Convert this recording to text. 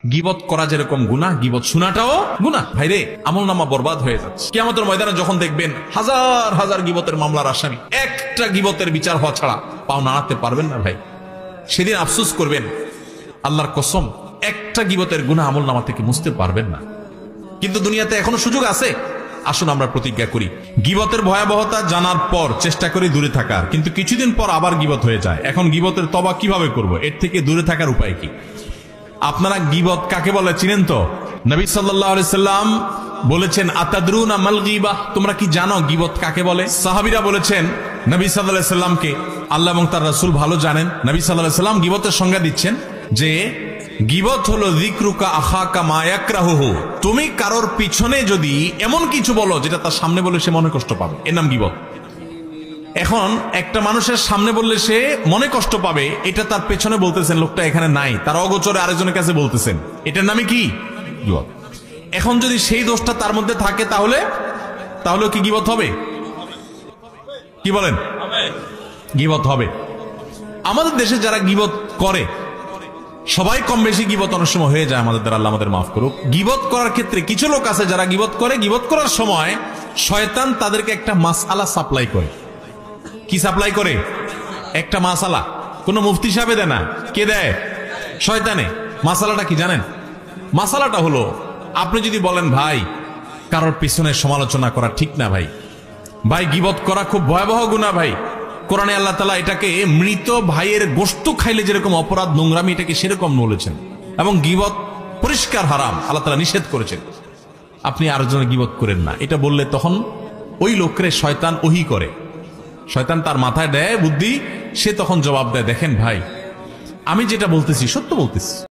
গীবত করা যেরকম গুনাহ, গীবত শোনাটাও গুনাহ। ভাইরে, আমলনামা বরবাদ হয়ে যাচ্ছে। কিয়ামতের ময়দানে যখন দেখবেন হাজার হাজার গীবতের মামলার আসামি, একটা গীবতের বিচার হওয়া ছাড়া পাও নাড়াতে পারবেন না ভাই। সেদিন আফসোস করবেন, আল্লাহর কসম, একটা গীবতের গুনাহ আমলনামা থেকে মুছতে পারবেন না। কিন্তু দুনিয়াতে এখনো সুযোগ আছে। আসুন আমরা প্রতিজ্ঞা করি, গীবতের ভয়াবহতা জানার পর চেষ্টা করি দূরে থাকার, কিন্তু কিছুদিন পর আবার গীবত হয়ে যায়। এখন গীবতের তওবা কিভাবে করব? এর থেকে দূরে থাকার উপায় কি? আপনারা গীবত কাকে বলে চিনেন তো? নবী সাল্লাল্লাহু আলাইহি সাল্লাম বলেছেন, আতাদরুনা মাল গীবাহ, তোমরা কি জানো গীবত কাকে বলে? সাহাবীরা বলেছেন নবী সাল্লাল্লাহু আলাইহি সাল্লামকে, আল্লাহ এবং তার রাসূল ভালো জানেন। নবী সাল্লাল্লাহু আলাইহি সাল্লাম গীবতের সংজ্ঞা দিচ্ছেন যে গীবত হলো যিকরুকা আখাকা মা ইয়াকরাহুহু, তুমি কারোর পিছনে যদি এমন কিছু বলো যেটা তার সামনে বলে সে মনে কষ্ট পাবে, এর নাম গীবত। এখন একটা মানুষের সামনে বললে সে মনে কষ্ট পাবে, এটা তার পেছনে বলতেছেন, লোকটা এখানে নাই, তার অগোচরে আরেকজনের কাছে বলতেছেন, এটার নামই কি? গীবত। এখন যদি সেই দোষটা তার মধ্যে থাকে তাহলে কি গীবত হবে? কি বলেন? গীবত হবে। আমাদের দেশে যারা গীবত করে সবাই কম বেশি গীবত অনেক সময় হয়ে যায় আমাদের দ্বারা, আল্লাহ আমাদের মাফ করুক। গীবত করার ক্ষেত্রে কিছু লোক আছে যারা গীবত করে, গীবত করার সময় শয়তান তাদেরকে একটা মাসআলা সাপ্লাই করে। কি সাপ্লাই করে? একটা মাসালা। কোন মুফতি সাহেব দেয় না, কে দেয়? শয়তানে। মাসালাটা কি জানেন? মাসালাটা হলো, আপনি যদি বলেন ভাই কারোর পিছনে সমালোচনা করা ঠিক না ভাই, ভাই গীবত করা খুব ভয়াবহ গুনাহ ভাই, কোরআনে আল্লাহ তাআলা এটাকে মৃত ভাইয়ের গোশত খাইলে যেরকম অপরাধ, নোংরামি, এটাকে সেরকম বলেছেন, এবং গীবত পরিষ্কার হারাম, আল্লাহ তাআলা নিষেধ করেছেন। আপনি আরেকজনের গীবত করেন না, এটা বললে তখন ওই লোকরে শয়তান ওহী করে, শয়তান তার মাথায় দেয় বুদ্ধি, সে তখন জবাব দেয়, দেখেন ভাই আমি যেটা বলতেছি সত্য বলতেছি।